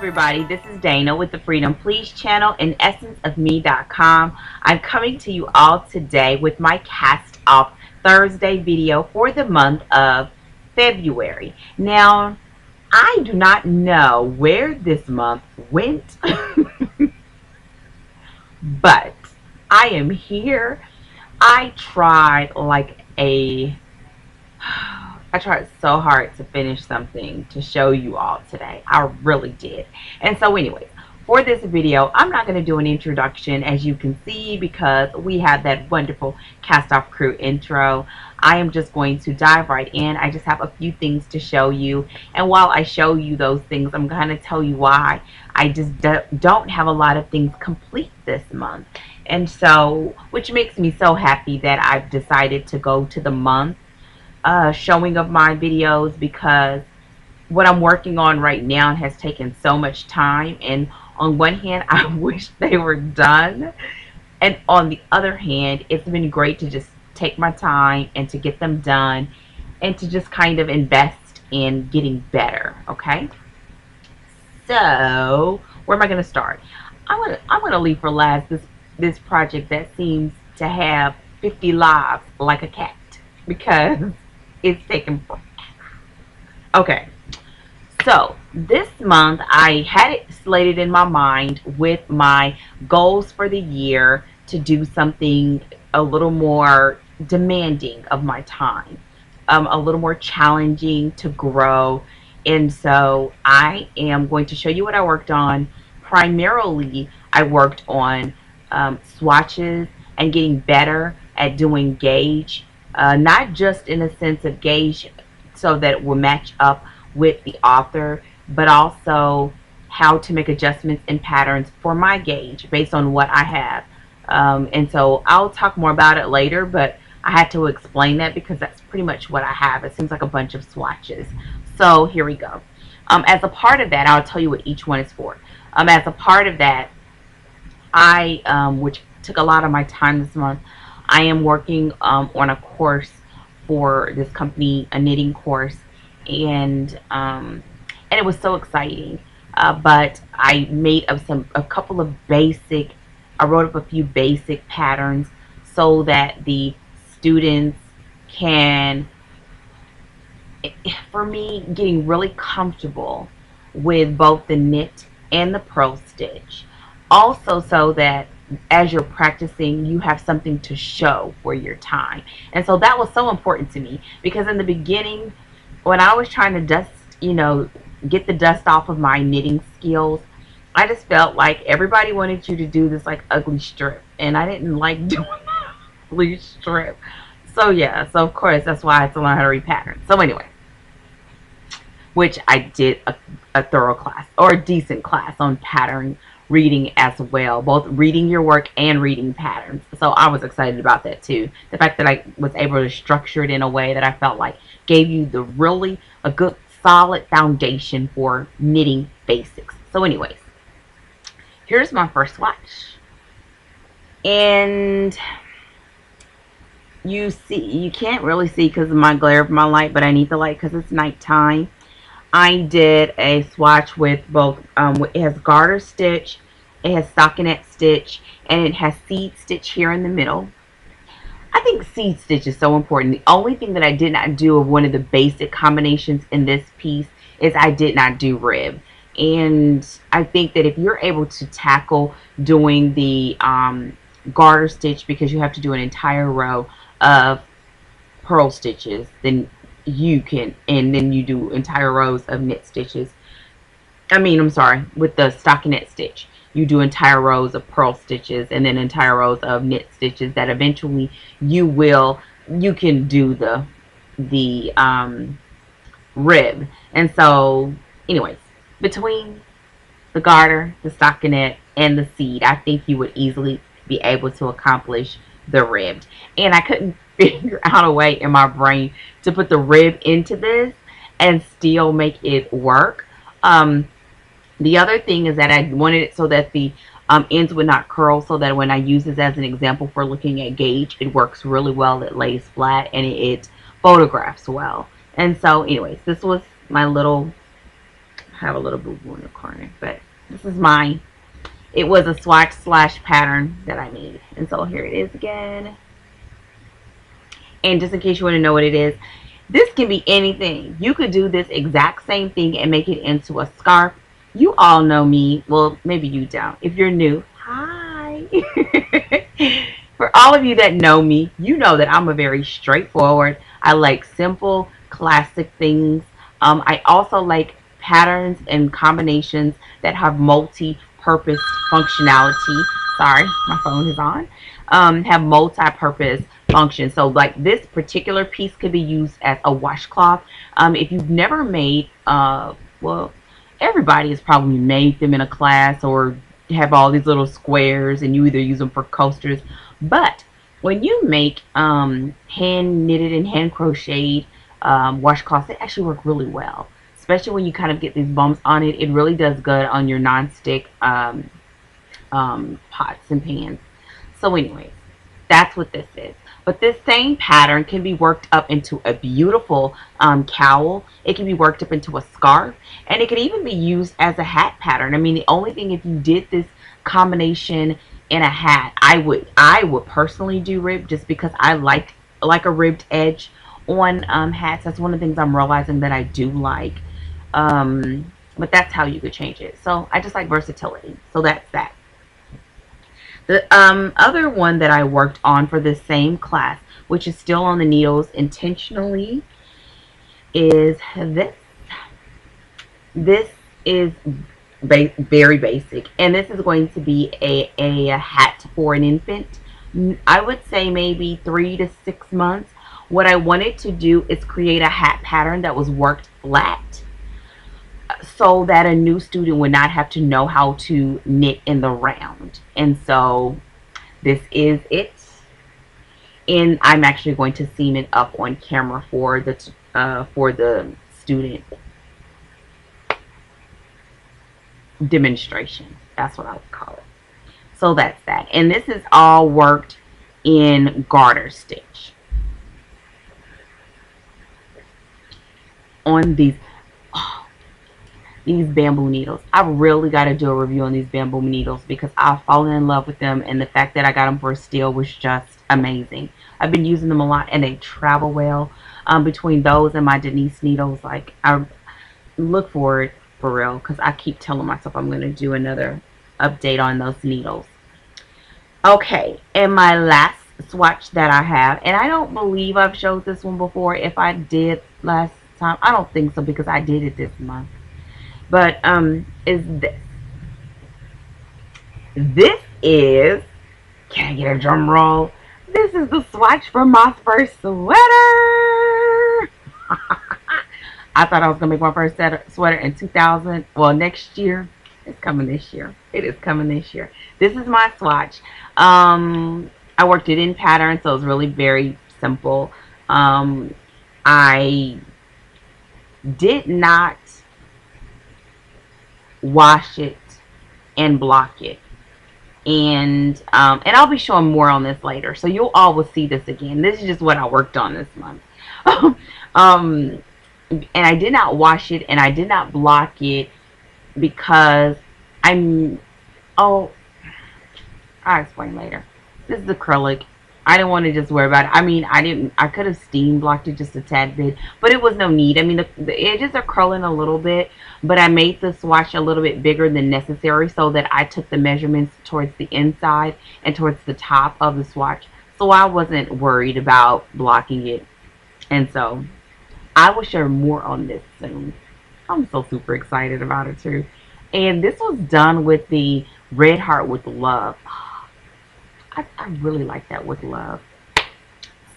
everybody, this is Dana with the Freedom Please channel and essenceofme.com. I'm coming to you all today with my cast off Thursday video for the month of February. Now, I do not know where this month went, but I am here. I tried so hard to finish something to show you all today. I really did. And so anyways, for this video, I'm not going to do an introduction, as you can see, because we have that wonderful cast off crew intro. I am just going to dive right in. I just have a few things to show you. And while I show you those things, I'm going to tell you why I just don't have a lot of things complete this month. And so, which makes me so happy that I've decided to go to the month showing of my videos, because what I'm working on right now has taken so much time, and on one hand I wish they were done, and on the other hand it's been great to just take my time and to get them done and to just kind of invest in getting better. Okay, so where am I going to start? I'm gonna leave for last this project that seems to have 50 lives like a cat, because it's taken forever. Okay, so this month I had it slated in my mind with my goals for the year to do something a little more demanding of my time, a little more challenging to grow. And so I am going to show you what I worked on. Primarily, I worked on swatches and getting better at doing gauge. Not just in a sense of gauge so that it will match up with the author, but also how to make adjustments and patterns for my gauge based on what I have. And so I'll talk more about it later, but I had to explain that because that's pretty much what I have. It seems like a bunch of swatches. So here we go. As a part of that, I'll tell you what each one is for. As a part of that, which took a lot of my time this month, I am working on a course for this company, a knitting course, and it was so exciting. But I made a couple of basic. I wrote up a few basic patterns so that the students can, for me, getting really comfortable with both the knit and the purl stitch. Also, so that as you're practicing, you have something to show for your time. And so that was so important to me, because in the beginning, when I was trying to get the dust off of my knitting skills, I just felt like everybody wanted you to do this like ugly strip, and I didn't like doing that ugly strip. So yeah, so of course that's why I had to learn how to read patterns. So anyway, which I did a thorough class, or a decent class, on pattern reading as well, both reading your work and reading patterns. So I was excited about that too. The fact that I was able to structure it in a way that I felt like gave you a good solid foundation for knitting basics. So anyways, here's my first swatch, and you can't really see because of my glare of my light, but I need the light because it's nighttime. I did a swatch with both, it has garter stitch, it has stockinette stitch, and it has seed stitch here in the middle. I think seed stitch is so important. The only thing that I did not do of one of the basic combinations in this piece is I did not do rib. And I think that if you're able to tackle doing the garter stitch, because you have to do an entire row of purl stitches, then you can, and then you do entire rows of knit stitches. I'm sorry, with the stockinette stitch, you do entire rows of purl stitches and then entire rows of knit stitches, that eventually you can do the rib. And so anyways, between the garter, the stockinette, and the seed, I think you would easily be able to accomplish the ribbed. And I couldn't figure out a way in my brain to put the rib into this and still make it work. The other thing is that I wanted it so that the ends would not curl, so that when I use this as an example for looking at gauge, it works really well. It lays flat and it photographs well. And so anyways, this was my little have a little boo-boo in the corner, but this is mine. It was a swatch slash pattern that I made. And so here it is again. And just in case you want to know what it is, this can be anything. You could do this exact same thing and make it into a scarf. You all know me. Well, maybe you don't. If you're new, hi. For all of you that know me, you know that I'm a very straightforward. I like simple, classic things. I also like patterns and combinations that have multi-purpose functionality. Sorry, my phone is on. Have multi-purpose function. So like this particular piece could be used as a washcloth. If you've never made, well, everybody has probably made them in a class or have all these little squares and you either use them for coasters. But when you make hand knitted and hand crocheted washcloths, they actually work really well. Especially when you kind of get these bumps on it. It really does good on your non-stick pots and pans. So anyways, that's what this is. But this same pattern can be worked up into a beautiful cowl. It can be worked up into a scarf. And it can even be used as a hat pattern. I mean, the only thing, if you did this combination in a hat, I would personally do ribbed, just because I like a ribbed edge on hats. That's one of the things I'm realizing that I do like. But that's how you could change it. So I just like versatility. So that's that. The other one that I worked on for this same class, which is still on the needles intentionally, is this. This is very basic, and this is going to be a hat for an infant. I would say maybe 3 to 6 months. What I wanted to do is create a hat pattern that was worked flat, so that a new student would not have to know how to knit in the round. And so this is it, and I'm actually going to seam it up on camera for the student demonstration. That's what I would call it. So that's that, and this is all worked in garter stitch on these bamboo needles. I really got to do a review on these bamboo needles because I've fallen in love with them, and the fact that I got them for a steal was just amazing. I've been using them a lot, and they travel well. Between those and my Denise needles, like, I look forward for real, because I keep telling myself I'm going to do another update on those needles. Okay, and my last swatch that I have, and I don't believe I've showed this one before. If I did last time, I don't think so, because I did it this month. But is this. This is, can I get a drum roll? This is the swatch from my first sweater. I thought I was going to make my first sweater in 2000. Well, next year. It's coming this year. It is coming this year. This is my swatch. I worked it in pattern, so it's really very simple. I did not wash it and block it, and I'll be showing more on this later, so you'll all will see this again. This is just what I worked on this month. And I did not wash it and I did not block it because I'll explain later. This is acrylic. I didn't want to just worry about it. I mean, I could have steam blocked it just a tad bit, but it was no need. I mean, the edges are curling a little bit, but I made the swatch a little bit bigger than necessary so that I took the measurements towards the inside and towards the top of the swatch. So I wasn't worried about blocking it. And so I will share more on this soon. I'm so super excited about it too. And this was done with the Red Heart with Love. I really like that, with love.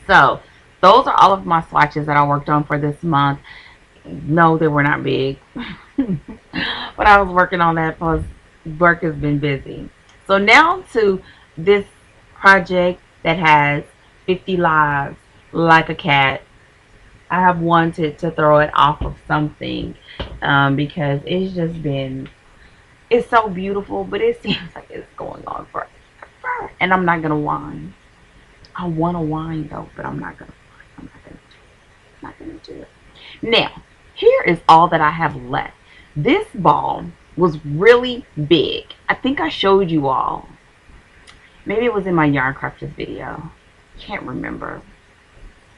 So those are all of my swatches that I worked on for this month. No, they were not big. But I was working on that because work has been busy. So now to this project that has 50 lives, like a cat. I have wanted to throw it off of something because it's just been, it's so beautiful, but it seems like it's going on forever. And I'm not gonna whine. I want to whine though, but I'm not gonna do it. Now, here is all that I have left. This ball was really big. I think I showed you all. Maybe it was in my yarn crafters video. Can't remember.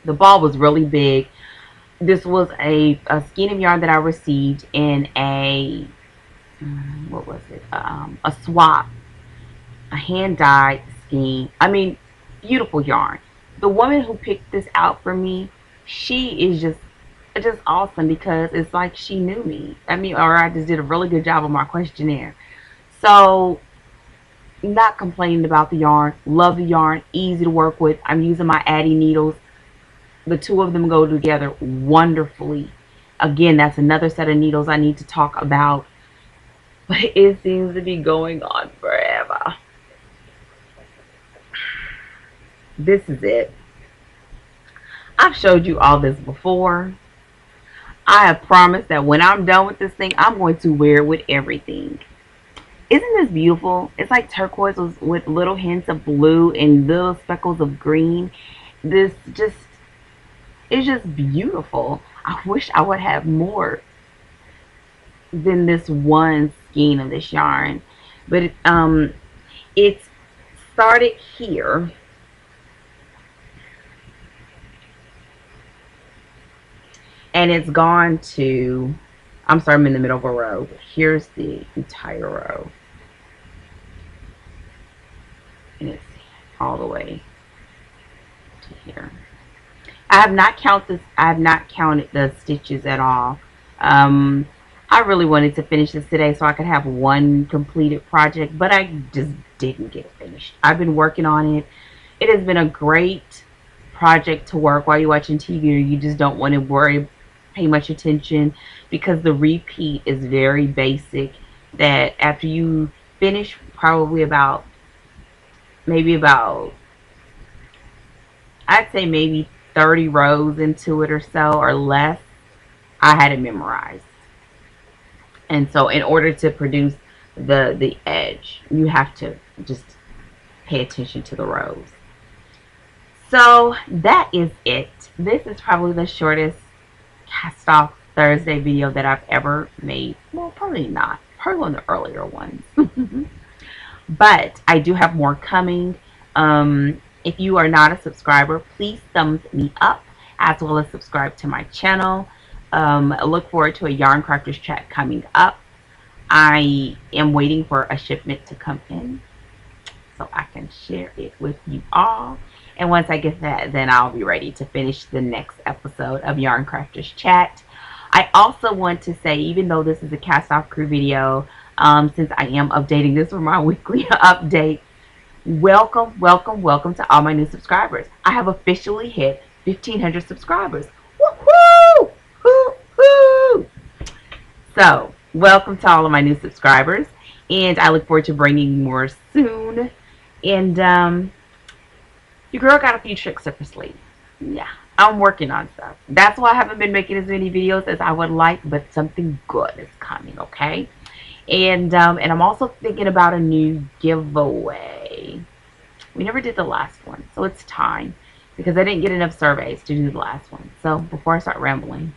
The ball was really big. This was a skein of yarn that I received in a, what was it? A swap, a hand dyed skein. I mean, beautiful yarn. The woman who picked this out for me, she is just awesome, because it's like she knew me. I mean, or I just did a really good job on my questionnaire. So, not complaining about the yarn. Love the yarn. Easy to work with. I'm using my Addy needles. The two of them go together wonderfully. Again, that's another set of needles I need to talk about. But it seems to be going on forever. This is it. I've showed you all this before. I have promised that when I'm done with this thing, I'm going to wear it with everything. Isn't this beautiful? It's like turquoise with little hints of blue and little speckles of green. This just, it's just beautiful. I wish I would have more than this one skein of this yarn. But it started here. And it's gone to, I'm sorry, I'm in the middle of a row. Here's the entire row. And it's all the way to here. I have not counted the stitches at all. I really wanted to finish this today so I could have one completed project, but I just didn't get it finished. I've been working on it. It has been a great project to work while you're watching TV, or you just don't want to pay much attention, because the repeat is very basic, that after you finish probably I'd say maybe 30 rows into it or so, or less, I had it memorized. And so in order to produce the edge, you have to just pay attention to the rows. So that is it. This is probably the shortest cast off Thursday video that I've ever made. Well, probably not. Probably one of the earlier ones. But I do have more coming. If you are not a subscriber, please thumbs me up, as well as subscribe to my channel. I look forward to a Yarn Crafters chat coming up. I am waiting for a shipment to come in so I can share it with you all. And once I get that, then I'll be ready to finish the next episode of Yarn Crafters Chat. I also want to say, even though this is a cast off crew video, since I am updating this for my weekly update, welcome to all my new subscribers. I have officially hit 1,500 subscribers. Woohoo! Woo-hoo! So, welcome to all of my new subscribers, and I look forward to bringing more soon. And your girl got a few tricks up her sleeve. Yeah, I'm working on stuff. That's why I haven't been making as many videos as I would like, but something good is coming, okay? And I'm also thinking about a new giveaway. We never did the last one, so it's time, because I didn't get enough surveys to do the last one. So before I start rambling,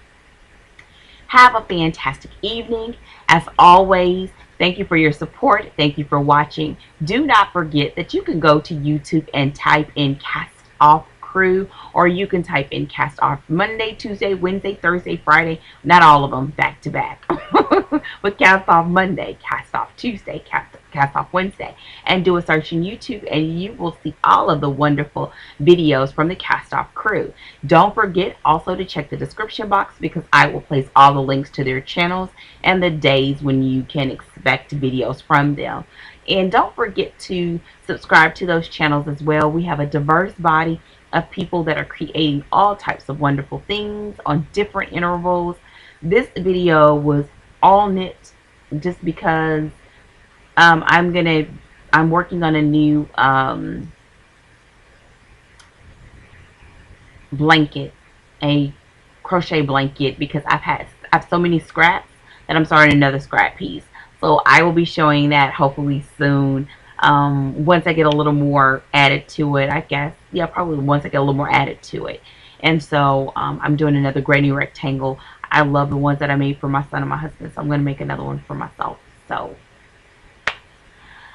have a fantastic evening. As always, thank you for your support. Thank you for watching. Do not forget that you can go to YouTube and type in Cast Off Crew, or you can type in Cast Off Monday, Tuesday, Wednesday, Thursday, Friday. Not all of them back to back. But Cast Off Monday, Cast Off Tuesday, Cast Off Wednesday, and do a search in YouTube, and you will see all of the wonderful videos from the Cast Off crew. Don't forget also to check the description box, because I will place all the links to their channels and the days when you can expect videos from them. And don't forget to subscribe to those channels as well. We have a diverse body of people that are creating all types of wonderful things on different intervals. This video was all knit just because I'm working on a new blanket, a crochet blanket, because I have so many scraps that I'm starting another scrap piece. So I will be showing that hopefully soon. Once I get a little more added to it, I guess. Yeah, probably once I get a little more added to it. And so I'm doing another granny rectangle. I love the ones that I made for my son and my husband, so I'm going to make another one for myself. So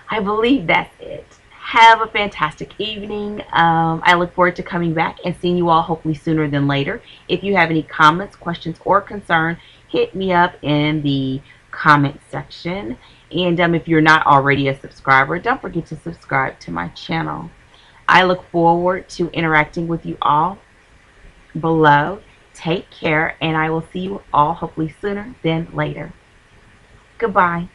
I believe that's it. Have a fantastic evening. I look forward to coming back and seeing you all hopefully sooner than later. If you have any comments, questions, or concern, hit me up in the comment section. And if you're not already a subscriber, don't forget to subscribe to my channel. I look forward to interacting with you all below. Take care, and I will see you all hopefully sooner than later. Goodbye.